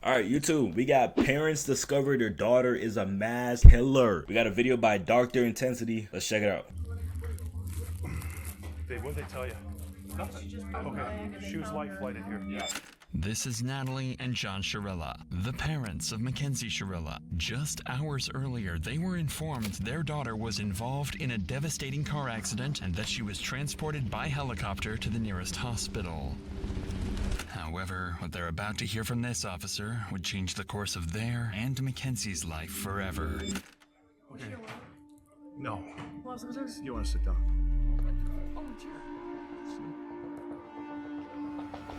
All right, YouTube, we got parents discover their daughter is a mass killer. We got a video by Doctor Intensity. Let's check it out. Babe, what did they tell you? Nothing. Okay, she was life flighted here. Yeah. This is Natalie and John Shirilla, the parents of Mackenzie Shirilla. Just hours earlier, they were informed their daughter was involved in a devastating car accident and that she was transported by helicopter to the nearest hospital. However, what they're about to hear from this officer would change the course of their and Mackenzie's life forever. Okay. No. You want to sit down?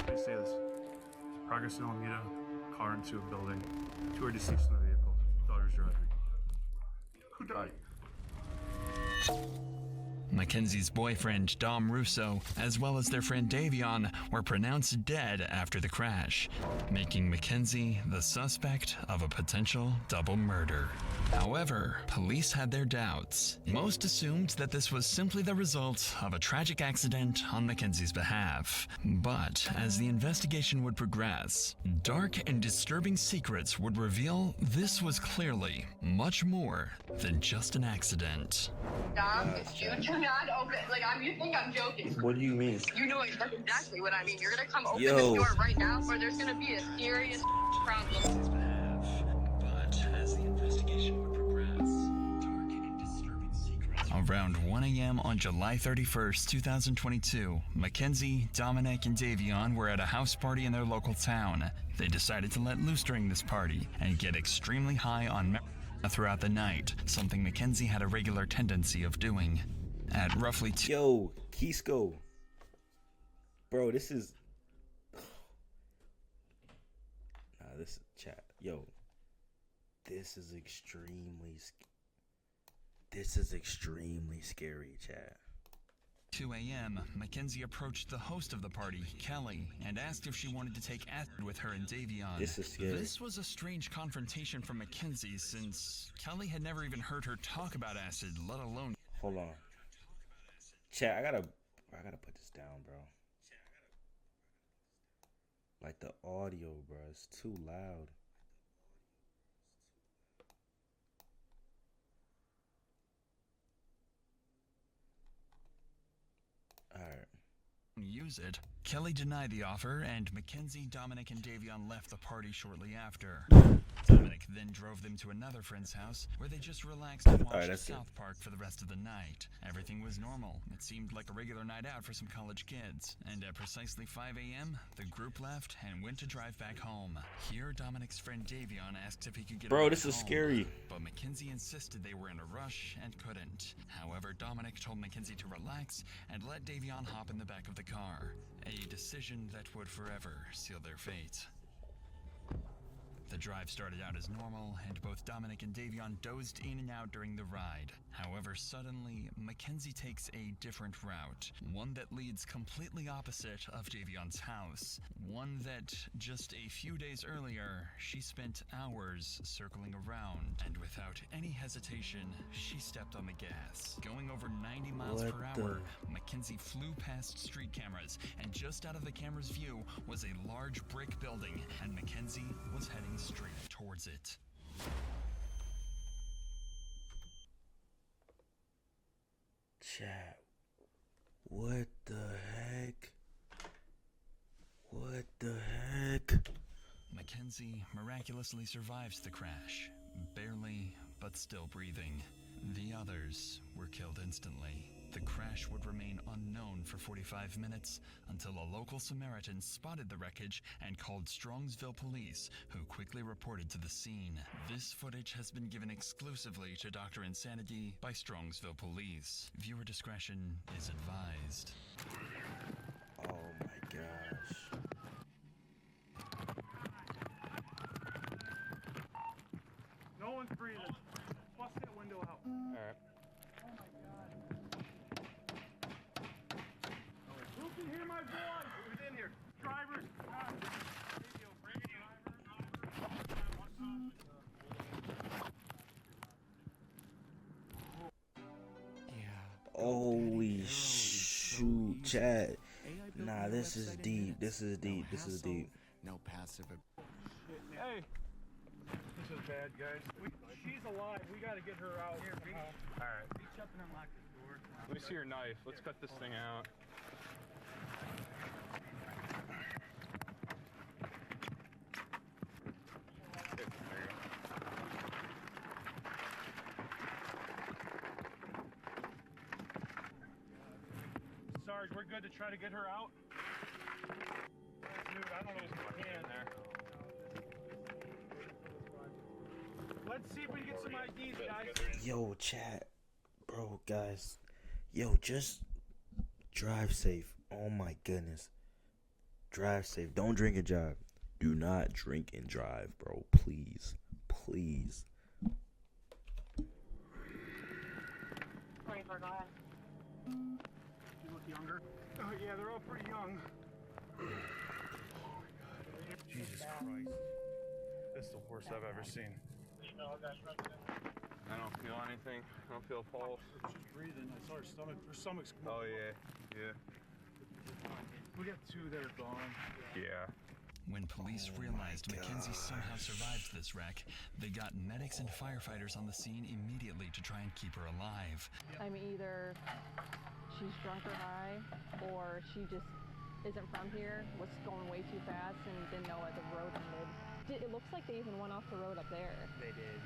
They say this. Progress in Alameda, car into a building. 2 are deceased in the vehicle. Daughter's driving. Who died? Mackenzie's boyfriend, Dom Russo, as well as their friend Davion, were pronounced dead after the crash, making Mackenzie the suspect of a potential double murder. However, police had their doubts. Most assumed that this was simply the result of a tragic accident on Mackenzie's behalf. But as the investigation would progress, dark and disturbing secrets would reveal this was clearly much more than just an accident. Dom, it's you. Do not open. You think I'm joking? What do you mean? You know exactly what I mean. You're gonna come open Yo. this door right now, or there's gonna be a serious problem. But as the investigation would progress, dark and disturbing secrets. Around 1 a.m. on July 31st, 2022, Mackenzie, Dominic, and Davion were at a house party in their local town. They decided to let loose during this party and get extremely high on marijuana throughout the night, something Mackenzie had a regular tendency of doing. At roughly Yo, Kisco. Bro, this is... Nah, this is chat. Yo, this is extremely scary, chat. 2 a.m., Mackenzie approached the host of the party, Kelly, and asked if she wanted to take acid with her and Davion. This is scary. This was a strange confrontation from Mackenzie since Kelly had never even heard her talk about acid, let alone... Hold on. Chat, I gotta put this down, bro. Like the audio, bro, it's too loud. Alright. Use it. Kelly denied the offer, and Mackenzie, Dominic, and Davion left the party shortly after. Dominic then drove them to another friend's house, where they just relaxed and watched South Park for the rest of the night. Everything was normal. It seemed like a regular night out for some college kids. And at precisely 5 a.m., the group left and went to drive back home. Here, Dominic's friend Davion asked if he could get Bro, a this ride is home, scary. but Mackenzie insisted they were in a rush and couldn't. However, Dominic told Mackenzie to relax and let Davion hop in the back of the car. A decision that would forever seal their fate. The drive started out as normal, and both Dominic and Davion dozed in and out during the ride. However, suddenly, Mackenzie takes a different route. One that leads completely opposite of Davion's house. One that, just a few days earlier, she spent hours circling around. And without any hesitation, she stepped on the gas. Going over 90 miles per hour, Mackenzie flew past street cameras, and just out of the camera's view was a large brick building, and Mackenzie was heading straight towards it. Chat. What the heck? What the heck? Mackenzie miraculously survives the crash, barely, but still breathing. The others were killed instantly. The crash would remain unknown for 45 minutes until a local Samaritan spotted the wreckage and called Strongsville police, who quickly reported to the scene. This footage has been given exclusively to Dr. Insanity by Strongsville police. Viewer discretion is advised. Oh my gosh. No one's breathing. Bust that window out. Alright. Who can hear my voice? Who's in here? Drivers. Radio, Holy shoot, chat. Nah, this is deep. This is deep. This is deep. No passive. Hey! This is bad, guys. She's alive. We gotta get her out. Here, alright. Reach up and unlock this door. Let me see your knife. Let's cut this thing out. There you go. Sarge, we're good to try to get her out? Dude, I don't know if we can. Let's see if we can get some IDs, guys. Yo, chat, bro, guys, yo, just drive safe. Oh my goodness, drive safe. Don't drink and drive. Do not drink and drive, bro. Please, please. 24, go ahead. You look younger. Oh yeah, they're all pretty young. Jesus Christ. This is the worst I've ever seen. I don't feel anything. I don't feel a pulse. She's breathing. I saw her stomach. Her stomach's. Oh yeah, yeah. We got two that are gone. Yeah. When police realized Mackenzie somehow survived this wreck, they got medics and firefighters on the scene immediately to try and keep her alive. I mean, either she's drunk or high, or she just isn't from here, was going way too fast and didn't know where the road ended. It looks like they even went off the road up there. They did.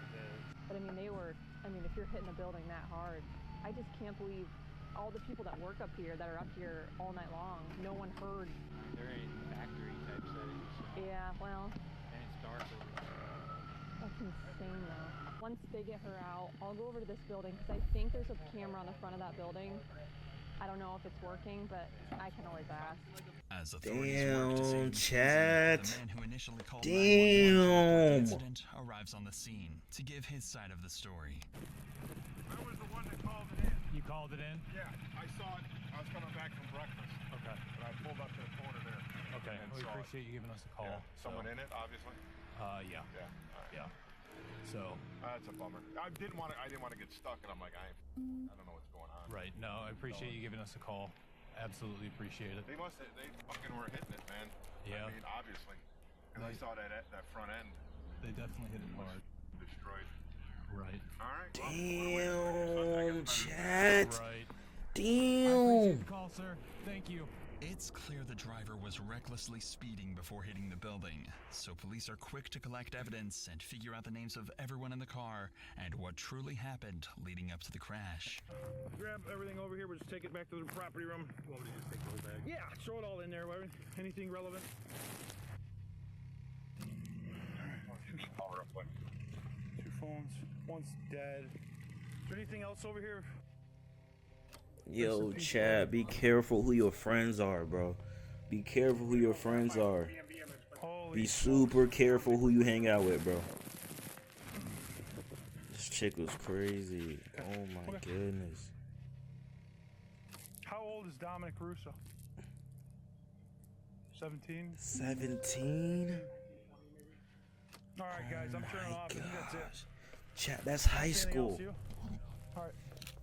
But I mean, if you're hitting a building that hard, I just can't believe all the people that work up here, that are up here all night long, no one heard. They're in factory type settings. Yeah, well, And it's dark over there. that's insane though. Once they get her out, I'll go over to this building because I think there's a camera on the front of that building. I don't know if it's working, but I can always ask. As authorities work to save chat. the man who initially called 911 Damn. to report the incident arrives on the scene to give his side of the story. I was the one that called it in. You called it in? Yeah, I saw it. I was coming back from breakfast. Okay. And I pulled up to the corner there. Okay. And We saw it. appreciate you giving us a call. Yeah. Someone in it, obviously. Yeah. Yeah. All right. Yeah. So, That's a bummer. I didn't want to get stuck, and I'm like, I don't know what's going on. right. No, I appreciate you giving us a call. Absolutely appreciate it. They fucking were hitting it, man. Yeah. I mean, obviously. Because I saw that front end They definitely hit it hard. destroyed. Right. All right. Damn, chat. Right. I Damn. appreciate the call, sir. Thank you. It's clear the driver was recklessly speeding before hitting the building, so police are quick to collect evidence and figure out the names of everyone in the car and what truly happened leading up to the crash. Grab everything over here. We'll just take it back to the property room. You want me to just take the whole bag? Yeah, throw it all in there. Anything relevant? Two phones. One's dead. Is there anything else over here? Yo, chat, be careful who your friends are, bro. Be careful who your friends are. Holy Be super careful who you hang out with, bro. This chick was crazy. Oh my goodness. How old is Dominic Russo? 17? 17? All right, guys, I'm turning My off. I think that's it. gosh. Chat, that's high Anything school. else, you? All right.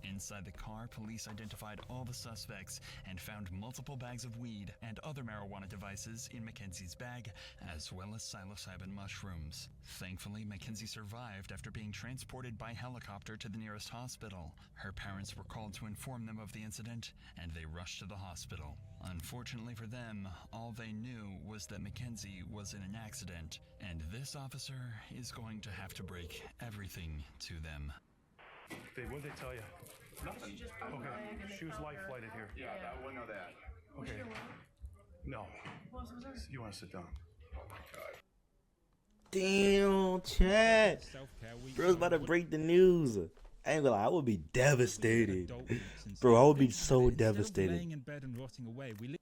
Inside the car, police identified all the suspects and found multiple bags of weed and other marijuana devices in Mackenzie's bag, as well as psilocybin mushrooms. Thankfully, Mackenzie survived after being transported by helicopter to the nearest hospital. Her parents were called to inform them of the incident, and they rushed to the hospital. Unfortunately for them, all they knew was that Mackenzie was in an accident, and this officer is going to have to break everything to them. Dave, what did they tell you? Nothing. Okay, she was life flighted here. Yeah, I wouldn't know that. Okay. No. You want to sit down? Damn, chat. Bro's about to break the news. I ain't gonna lie, I would be devastated. Bro, I would be so devastated. Laying in bed and rotting away, we Wait,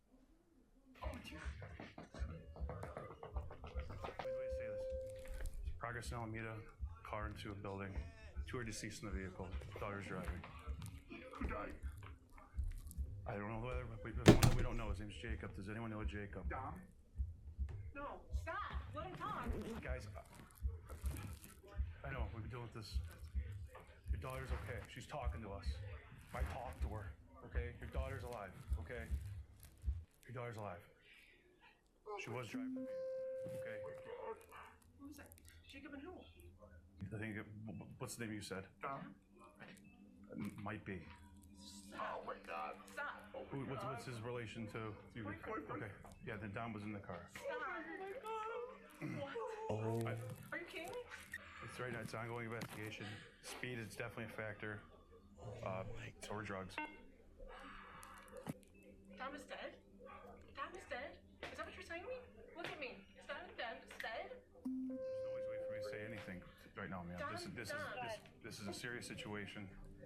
say this. Progress in Alameda, car into a building. Two are deceased in the vehicle. Daughter's driving. Who died? I don't know whether, but we don't know. His name's Jacob. Does anyone know Jacob? Dom? No, stop. Let him talk. Guys, I know, we've been dealing with this. Your daughter's okay. She's talking to us. I talked to her, okay? Your daughter's alive, okay? Your daughter's alive. She was driving, okay? Who's that? Jacob and who? I think, what's the name you said? Might be. Oh my God! Stop! What's his relation to you? My boyfriend. Okay. Yeah, then Dom was in the car. Stop! Oh my God! What? Oh. Are you kidding me? It's right now. It's an ongoing investigation. Speed is definitely a factor. So are drugs. Dom is dead? Dom is dead? Is that what you're saying to me? Look at me. Is Dom dead? Dead? There's no easy way for me to say anything right now, man. Dom, This is a serious situation.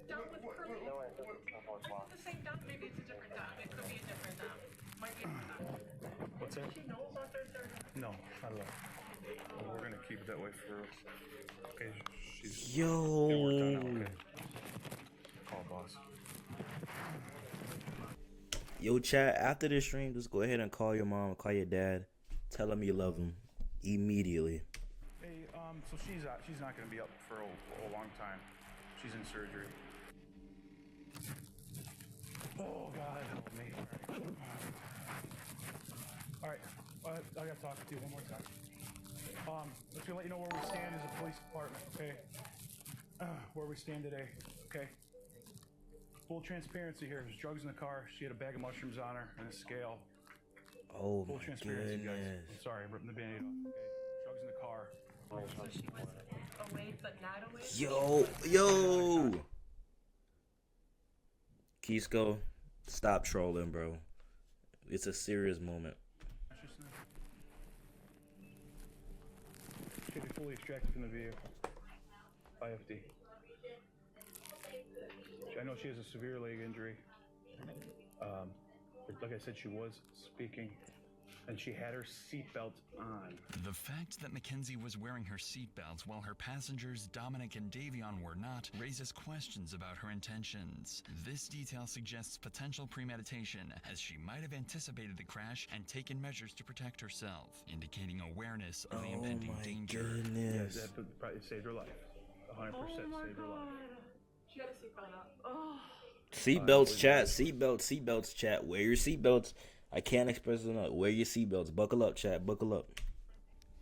Dom with Curly? Are you the same Dom? Maybe it's a different Dom. It could be a different Dom. Might be a different Dom. What's that? Does she know about their third? No, not at all. Well, we're gonna keep it that way for. Okay, she's Yo. getting worked on now. Okay. Call boss. Yo, chat, after this stream, just go ahead and call your mom, call your dad. Tell them you love them immediately. Hey, so she's not gonna be up for a long time. She's in surgery. Oh God, help me! All right, I gotta talk with you one more time. Just to let you know where we stand as a police department, okay? Where we stand today, okay? Full transparency here. There's drugs in the car. She had a bag of mushrooms on her and a scale. Oh Full my transparency, guys. goodness. I'm sorry, I'm ripping the band-aid off. Okay, drugs in the car. So she was awake but not awake? Yo. Kisco, stop trolling, bro. It's a serious moment. Should be fully extracted from the vehicle. IFD. I know she has a severe leg injury. But like I said, she was speaking, and she had her seatbelt on. The fact that Mackenzie was wearing her seatbelt while her passengers Dominic and Davion were not raises questions about her intentions. This detail suggests potential premeditation, as she might have anticipated the crash and taken measures to protect herself, indicating awareness of the Oh impending my danger. goodness. Yeah, that probably saved her life. 100% saved her life. She had a seatbelt up. Oh. Seatbelts, chat. Seatbelts, chat. Wear your seatbelts. I can't express it enough. Wear your seatbelts. Buckle up, chat. Buckle up.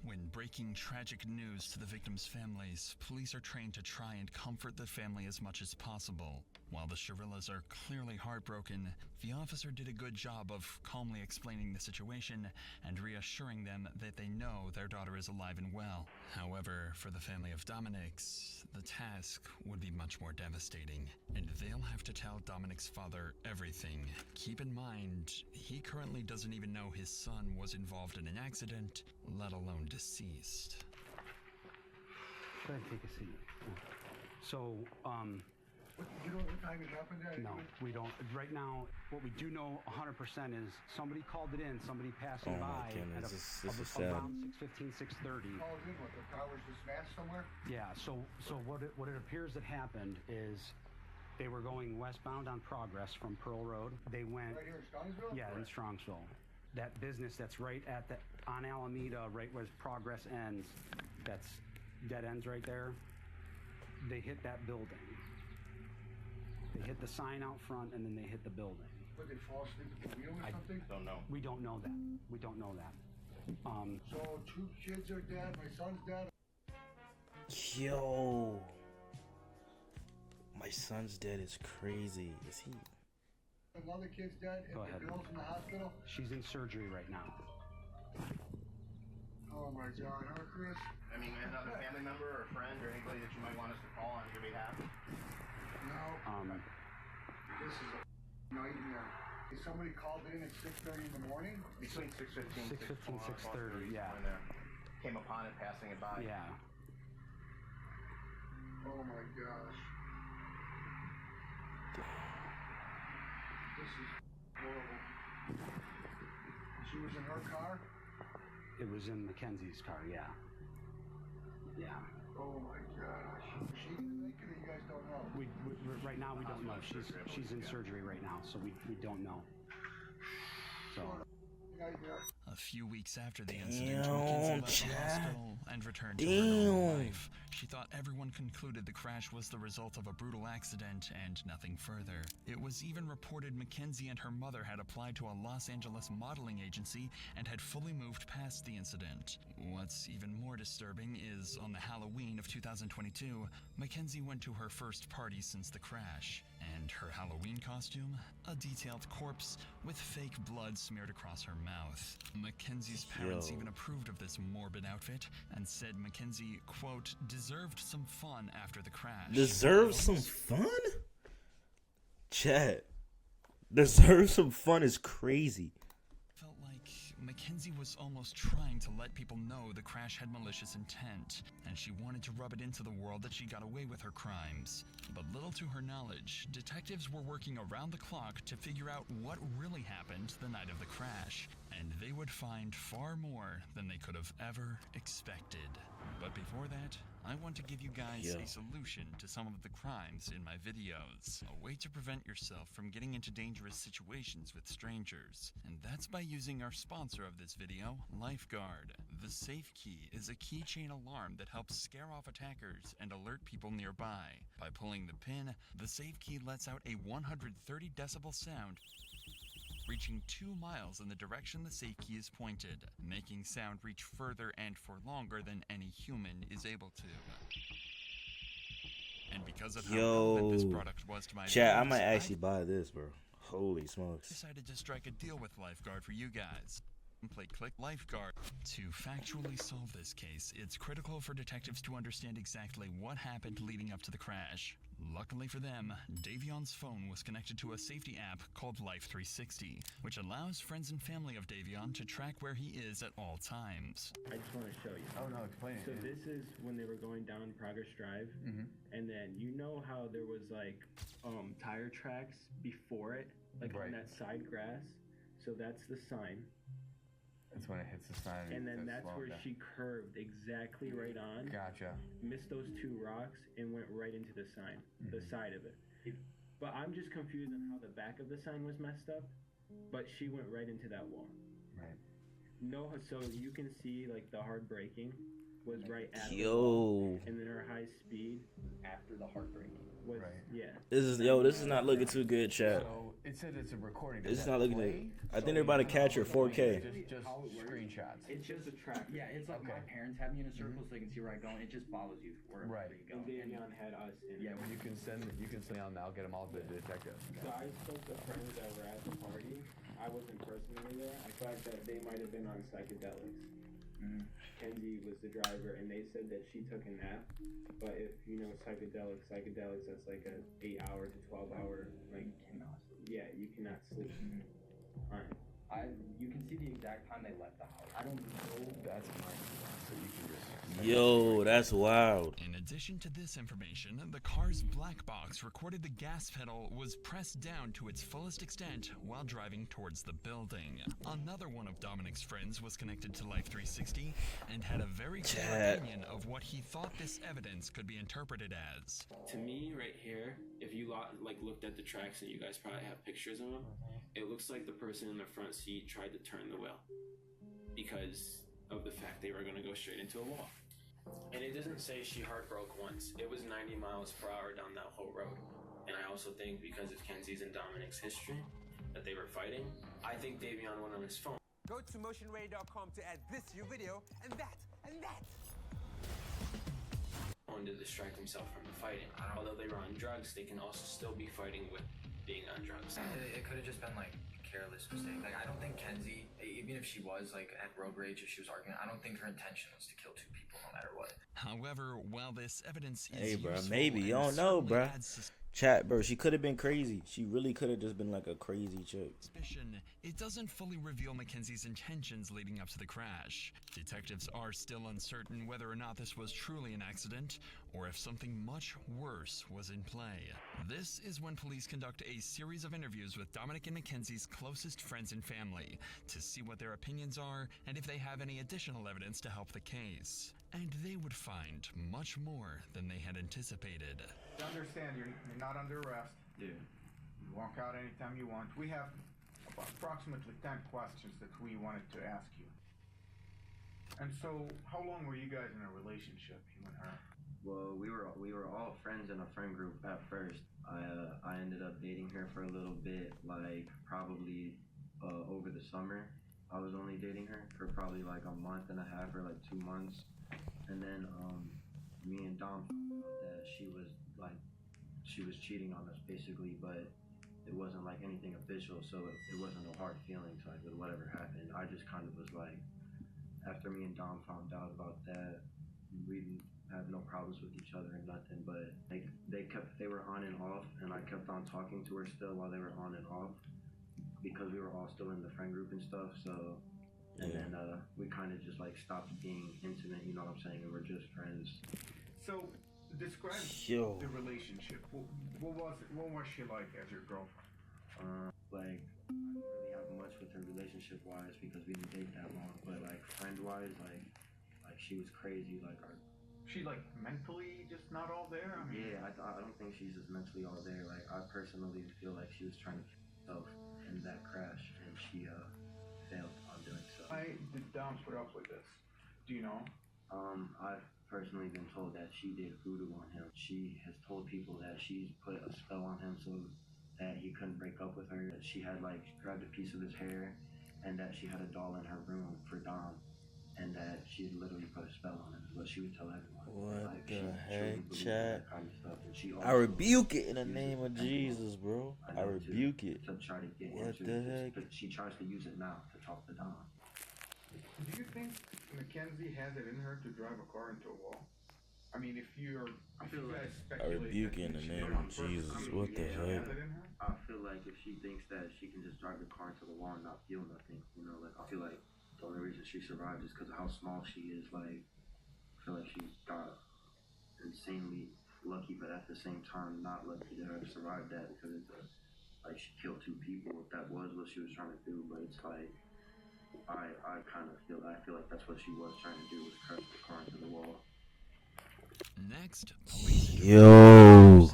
When breaking tragic news to the victims' families, police are trained to try and comfort the family as much as possible. While the Shirillas are clearly heartbroken, the officer did a good job of calmly explaining the situation and reassuring them that they know their daughter is alive and well. However, for the family of Dominic's, the task would be much more devastating, and they'll have to tell Dominic's father everything. Keep in mind, he currently doesn't even know his son was involved in an accident, let alone deceased. Go ahead and take a seat. So, You know what time it happened at? no, we don't. Right now, what we do know 100% is somebody called it in, somebody passing Oh my by goodness, at this is sad. around 6:15, 6:30. Called in what, the car was dispatched somewhere? Yeah, so what it appears that happened is they were going westbound on Progress from Pearl Road. They went, Right here in Strongsville? yeah, in Strongsville. That business that's right at on Alameda, right where Progress ends, that's dead ends right there. They hit that building. They hit the sign out front and then they hit the building. Would they fall asleep at the wheel or something? Don't know. We don't know that. We don't know that. So 2 kids are dead, my son's dead. Yo. My son's dead is crazy. Is he? Another kid's dead, and Go the ahead. girl's in the hospital. She's in surgery right now. Oh my God, huh, Chris? I mean, another family member or friend or anybody that you might want us to call on your behalf? No, this is a nightmare. Is somebody called in at 6:30 in the morning? Between 6:15 6:15, 6:30, yeah. When they came upon it, passing it by. Yeah. Oh my gosh. This is horrible. She was in her car? It was in Mackenzie's car, yeah. Yeah. Oh my gosh. Is she naked or you guys don't know? We right now we don't know. She's in surgery right now, so we don't know. So I A few weeks after the incident, Mackenzie left the Chad. hospital and returned to her normal life. She thought everyone concluded the crash was the result of a brutal accident and nothing further. It was even reported Mackenzie and her mother had applied to a Los Angeles modeling agency and had fully moved past the incident. What's even more disturbing is, on the Halloween of 2022, Mackenzie went to her first party since the crash. And her Halloween costume? A detailed corpse with fake blood smeared across her mouth. Mackenzie's parents even approved of this morbid outfit and said Mackenzie, quote, deserved some fun after the crash. Deserve some fun? Chat. Deserve some fun is crazy. Felt like Mackenzie was almost trying to let people know the crash had malicious intent, and she wanted to rub it into the world that she got away with her crimes. But little to her knowledge, detectives were working around the clock to figure out what really happened the night of the crash, and they would find far more than they could have ever expected. But before that, I want to give you guys a solution to some of the crimes in my videos. A way to prevent yourself from getting into dangerous situations with strangers. And that's by using our sponsor of this video, Lifeguard. The Safe Key is a keychain alarm that helps scare off attackers and alert people nearby. By pulling the pin, the Safe Key lets out a 130 decibel sound reaching 2 miles in the direction the safe key is pointed, making sound reach further and for longer than any human is able to. And because of how relevant this product was to my Chat, I videos, might actually buy this, bro. Holy smokes. Decided to strike a deal with Lifeguard for you guys. Simply click Lifeguard. To factually solve this case, it's critical for detectives to understand exactly what happened leading up to the crash. Luckily for them, Davion's phone was connected to a safety app called Life360, which allows friends and family of Davion to track where he is at all times. I just want to show you. Oh no, explain it. So this is when they were going down Progress Drive, and then you know how there was like tire tracks before it, like on that side grass. So that's the sign. That's when it hits the sign. And then that's where she curved exactly right on. Gotcha. Missed those 2 rocks and went right into the sign, the side of it. But I'm just confused on how the back of the sign was messed up, but she went right into that wall. Right. No, so you can see like the hard braking was right at the Yo. wall, and then her high speed after the hard braking was This is not looking too good, chat. So it said it's a recording. This is not looking good. I think they're about to catch her 4K. Just screenshots. It's just a track. Yeah, it's like my parents have me in a circle so they can see where I'm going. It just follows you wherever you go. And Davion had us in. Yeah, you can send on. I'll get them all to the detective. So I spoke to friends that were at the party. I wasn't personally there. I thought that they might have been on psychedelics. Kenzie was the driver, and they said that she took a nap. But if you know psychedelics, that's like a 8-hour to 12-hour. Like you cannot sleep. You can see the exact time they left the house. I don't know. That's fine. So you can just. Yo, that's wild. In addition to this information, the car's black box recorded the gas pedal was pressed down to its fullest extent while driving towards the building. Another one of Dominic's friends was connected to Life360 and had a very clear opinion of what he thought this evidence could be interpreted as. To me, right here, if you looked at the tracks and you guys probably have pictures of them, it looks like the person in the front seat tried to turn the wheel because of the fact they were going to go straight into a wall. And it doesn't say she hard broke once. It was 90 miles per hour down that whole road. And I also think because of Kenzie's and Dominic's history that they were fighting, I think Davion went on his phone. Go to motionready.com to add this to your video and that and that. To distract himself from the fighting. Although they were on drugs, they can also still be fighting with being on drugs. It could have just been like a careless mistake. Like I don't think Kenzie, even if she was like at road rage, if she was arguing, I don't think her intention was to kill 2 people no matter what. However, while this evidence is Hey, bro, useful maybe you and don't know, bro. adds Chat, bro, she could have been crazy. She really could have just been like a crazy chick. suspicion, it doesn't fully reveal Mackenzie's intentions leading up to the crash. Detectives are still uncertain whether or not this was truly an accident, or if something much worse was in play. This is when police conduct a series of interviews with Dominic and Mackenzie's closest friends and family to see what their opinions are and if they have any additional evidence to help the case. And they would find much more than they had anticipated. You understand, you're not under arrest. Yeah. You walk out anytime you want. We have approximately 10 questions that we wanted to ask you. And so, how long were you guys in a relationship, you and her? Well, we were all friends in a friend group at first. I ended up dating her for a little bit, like probably over the summer. I was only dating her for probably like a month and a half or like 2 months, and then me and Dom found out that she was cheating on us basically, but it wasn't like anything official, so it wasn't no hard feelings. Like with whatever happened, I just kind of was like, after me and Dom found out about that, we didn't have no problems with each other and nothing, but they were on and off, and I kept on talking to her still while they were on and off, because we were all still in the friend group and stuff. So, and then we kind of just like stopped being intimate, you know what I'm saying, and we're just friends. So, describe the relationship. What was she like as your girlfriend? Like, I didn't really have much with her relationship wise because we didn't date that long, but like friend wise, like she was crazy. Like she like mentally just not all there? I mean, yeah, I don't think she's just mentally all there. Like I personally feel like she was trying to kill herself in that crash, and she failed on doing so. Why did Dom put up with this? Do you know? I've personally been told that she did voodoo on him. She has told people that she's put a spell on him so that he couldn't break up with her. That she had like grabbed a piece of his hair, and that she had a doll in her room for Dom, and that she had literally put a spell on him. Is what she would tell everyone. What like, the she heck, believed chat? that kind of stuff. And she I also rebuke it in the uses name of Jesus, bro. I rebuke it. To try to get What into the it. heck? But she tries to use it now to talk to Dom. Do you think Mackenzie has it in her to drive a car into a wall? I mean, if you guys I speculate rebuke that it in the she name did it on of purpose, Jesus. I mean, What the she heck? has it in her? I feel like if she thinks that she can just drive the car into the wall and not feel nothing, you know, like I feel like the only reason she survived is because of how small she is. Like, I feel like she got insanely lucky, but at the same time not lucky to have survived that, because it's like she killed 2 people if that was what she was trying to do. But it's like I feel like that's what she was trying to do, was crash the car into the wall. Next, police Yo.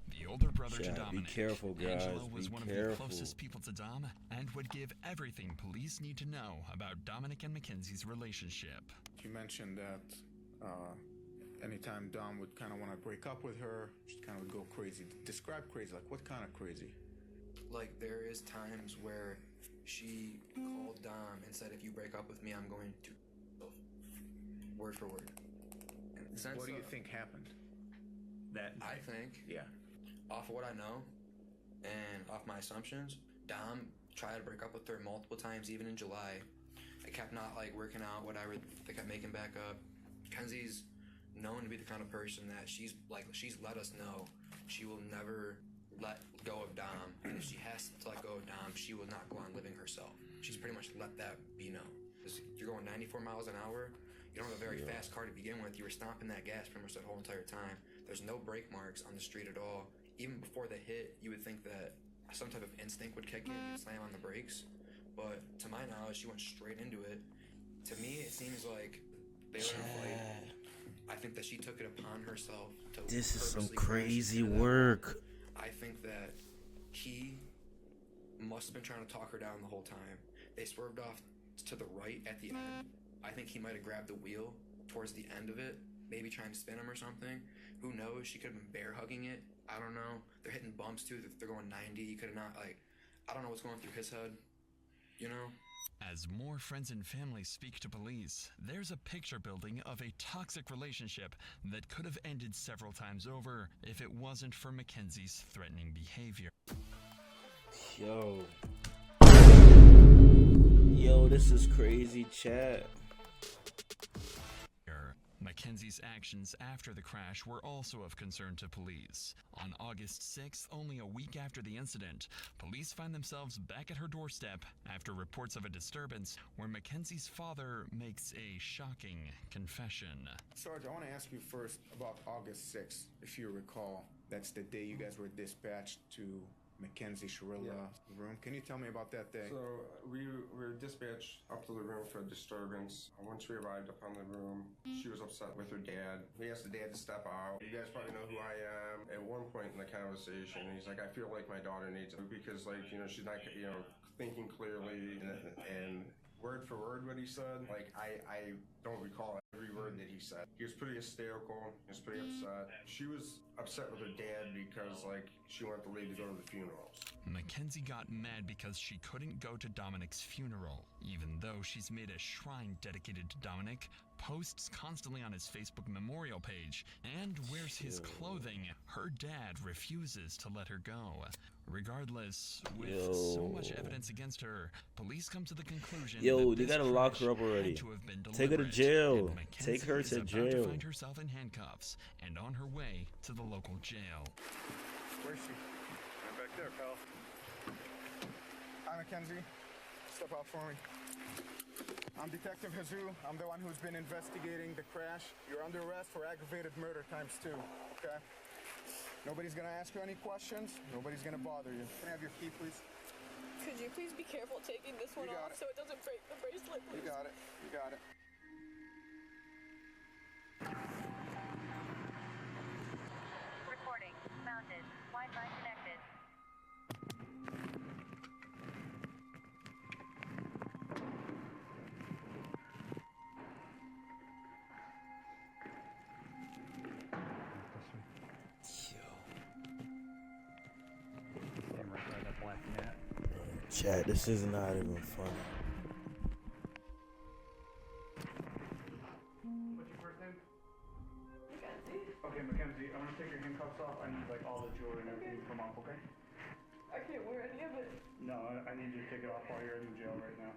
the older brother to Chat, Dominic. be careful, guys. Angelo was Be one of the careful. closest people to Dom and would give everything police need to know about Dominic and Mackenzie's relationship. You mentioned that anytime Dom would kind of want to break up with her, she'd kind of go crazy. Describe crazy. Like, what kind of crazy? Like, there is times where she called Dom and said, if you break up with me, I'm going to word for word. What do you think happened? I think, yeah, off of what I know and off my assumptions, Dom tried to break up with her multiple times, even in July. It kept not like working out, whatever. They kept making back up. Kenzie's known to be the kind of person that she's let us know she will never let go of Dom, and if she has to let go of Dom, she will not go on living herself. She's pretty much let that be known. You're going 94 miles an hour. You don't have a very fast car to begin with. You were stomping that gas pretty much that whole entire time. There's no brake marks on the street at all. Even before the hit, you would think that some type of instinct would kick in and slam on the brakes. But to my knowledge, she went straight into it. To me, it seems like they were in a fight. I think that she took it upon herself to This is some purposely crash crazy into that. work. I think that he must have been trying to talk her down the whole time. They swerved off to the right at the end. I think he might have grabbed the wheel towards the end of it, maybe trying to spin him or something. Who knows? She could have been bear hugging it. I don't know. They're hitting bumps too. They're going 90. He could have not, like, I don't know what's going through his head, you know? As more friends and family speak to police, there's a picture building of a toxic relationship that could have ended several times over if it wasn't for Mackenzie's threatening behavior. Yo, this is crazy, chat. Mackenzie's actions after the crash were also of concern to police. On August 6th, only a week after the incident, police find themselves back at her doorstep after reports of a disturbance where Mackenzie's father makes a shocking confession. Sarge, I want to ask you first about August 6th. If you recall, that's the day you guys were dispatched to Mackenzie Shirilla room. Can you tell me about that day? So we were dispatched up to the room for a disturbance. Once we arrived up on the room, she was upset with her dad. We asked the dad to step out. You guys probably know who I am. At one point in the conversation, he's like, I feel like my daughter needs it because, like, you know, she's not, you know, thinking clearly. And word for word what he said, like, I don't recall every word that he said. He was pretty hysterical. He was pretty upset. She was upset with her dad because, like, she wanted to leave to go to the funerals. Mackenzie got mad because she couldn't go to Dominic's funeral, even though she's made a shrine dedicated to Dominic, posts constantly on his Facebook memorial page, and wears his clothing. Her dad refuses to let her go. Regardless, with so much evidence against her, police come to the conclusion that they this gotta lock crash her up already. had to have been Take her to deliberate, jail. and Mackenzie Take her is to about jail. to find herself in handcuffs and on her way to the local jail. Where's she? Right back there, pal. Hi, Mackenzie. Step out for me. I'm Detective Jesus. I'm the one who's been investigating the crash. You're under arrest for aggravated murder ×2, okay? Nobody's gonna ask you any questions. Nobody's gonna bother you. Can I have your key, please? Could you please be careful taking this one off so it doesn't break the bracelet, please? You got it. You got it. Recording. Mounted. Wi-Fi connected. Damn right by that black net. Chat, this is not even funny. What's your first name? Mackenzie. Okay, Mackenzie, I'm gonna take your handcuffs off. I need like all the jewelry and everything to come off, okay? I can't wear any of it. No, I need you to take it off while you're in jail right now.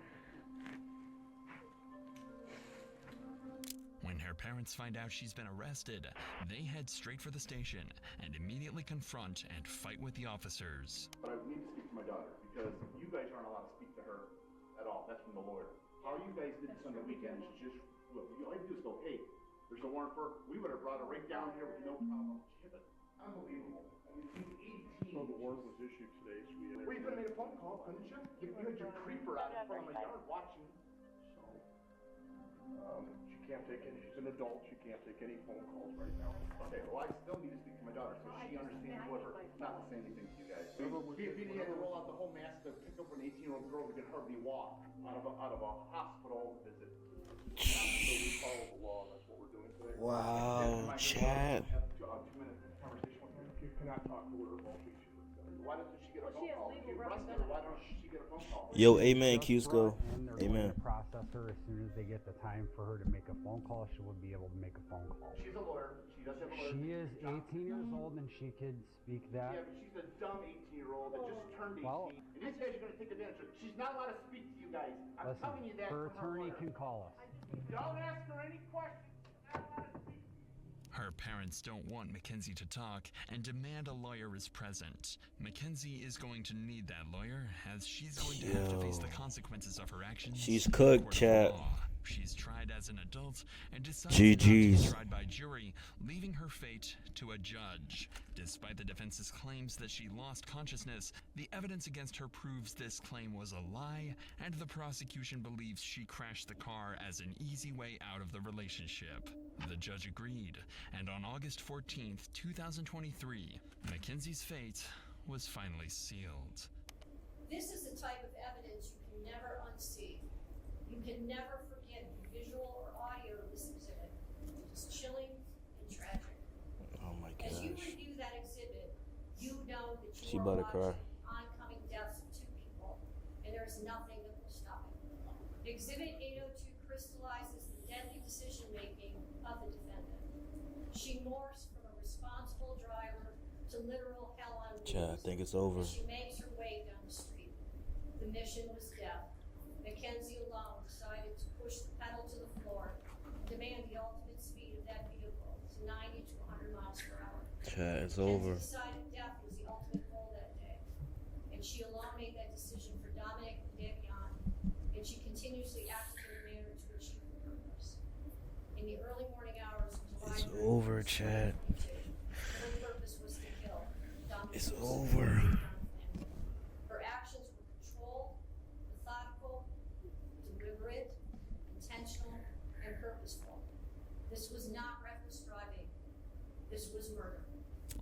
When her parents find out she's been arrested, they head straight for the station and immediately confront and fight with the officers. But I need to speak to my daughter because you guys aren't allowed to speak to her at all. That's from the lawyer. How you guys did this on the weekend is just, look, all you do is go, hey, there's a warrant for her. We would have brought her right down here with no problem. She had unbelievable. I mean, she's 18. So the warrant was issued today, so we... Well, you could have made a phone call, couldn't you? You had your creeper out in front of my yard watching. She can't take any, she's an adult, she can't take any phone calls right now. Okay, well, I still need to speak to my daughter so she understands whoever, not to say anything to you guys. If you had to roll out the whole mask to pick up an 18-year-old girl who could hardly walk out of a hospital visit. So we follow the law, that's what we're doing today. Wow, chat. Have a 2-minute conversation with her. You cannot talk to her about these. Why doesn't she get a phone call? If you arrested her, why don't she get a phone call? Yo, amen, Cusco. And they're Amen. going to process her as soon as they get the time for her to make a phone call. She will be able to make a phone call. She's a lawyer. She does have a lawyer. She is 18 years old and she could speak that. Yeah, but she's a dumb 18-year-old that just turned 18. Well- and these guys are going to take advantage of her. She's not allowed to speak to you guys. I'm Listen, telling you that her from attorney lawyer. can call us. Don't ask her any questions. She's not allowed to speak. Her parents don't want Mackenzie to talk and demand a lawyer is present. Mackenzie is going to need that lawyer, as she's going to have to face the consequences of her actions. She's in a cooked, court of chat. law. She's tried as an adult and decides not to GG's. be tried by jury, leaving her fate to a judge. Despite the defense's claims that she lost consciousness, the evidence against her proves this claim was a lie, and the prosecution believes she crashed the car as an easy way out of the relationship. The judge agreed, and on August 14th, 2023, Mackenzie's fate was finally sealed. This is the type of evidence you can never unsee. You can never forget the visual or audio of this exhibit. It's chilling and tragic. Oh my As you gosh. review that exhibit, you know that She you about are to cry. watching oncoming deaths of 2 people, and there is nothing that will stop it. Exhibit 802 crystallizes the deadly decision-making of the defendant. She morphs from a responsible driver to literal hell on wheels. Chat, I think it's over. As she makes her way down the street. The mission was death. Mackenzie alone decided to push the pedal to the floor and demand the ultimate speed of that vehicle to 90 to 100 miles per hour. Chat, it's Mackenzie over. decided death was the ultimate goal that day. And she alone made that decision for Dominic and Davion. And she continuously acted in a manner to achieve her purpose. In the early morning hours of July It's 30th, over, chat. her purpose was to kill Dominic. It's Wilson over. and This was murder.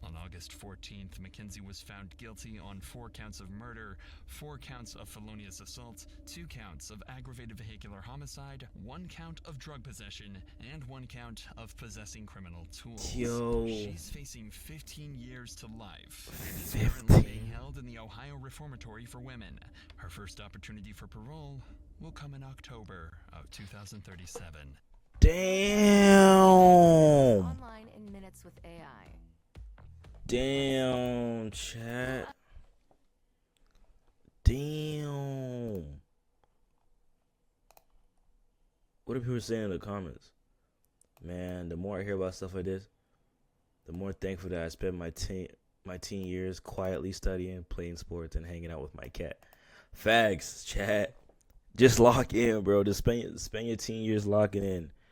On August 14th, Mackenzie was found guilty on 4 counts of murder, 4 counts of felonious assault, 2 counts of aggravated vehicular homicide, 1 count of drug possession, and 1 count of possessing criminal tools. Yo. She's facing 15 years to life and is currently being held in the Ohio Reformatory for Women. Her first opportunity for parole will come in October of 2037. Damn. Online in minutes with AI. Damn, chat. Damn. What do people saying in the comments? Man, the more I hear about stuff like this, the more thankful that I spent my teen years quietly studying, playing sports, and hanging out with my cat. Facts, chat. Just lock in, bro. Just spend your teen years locking in.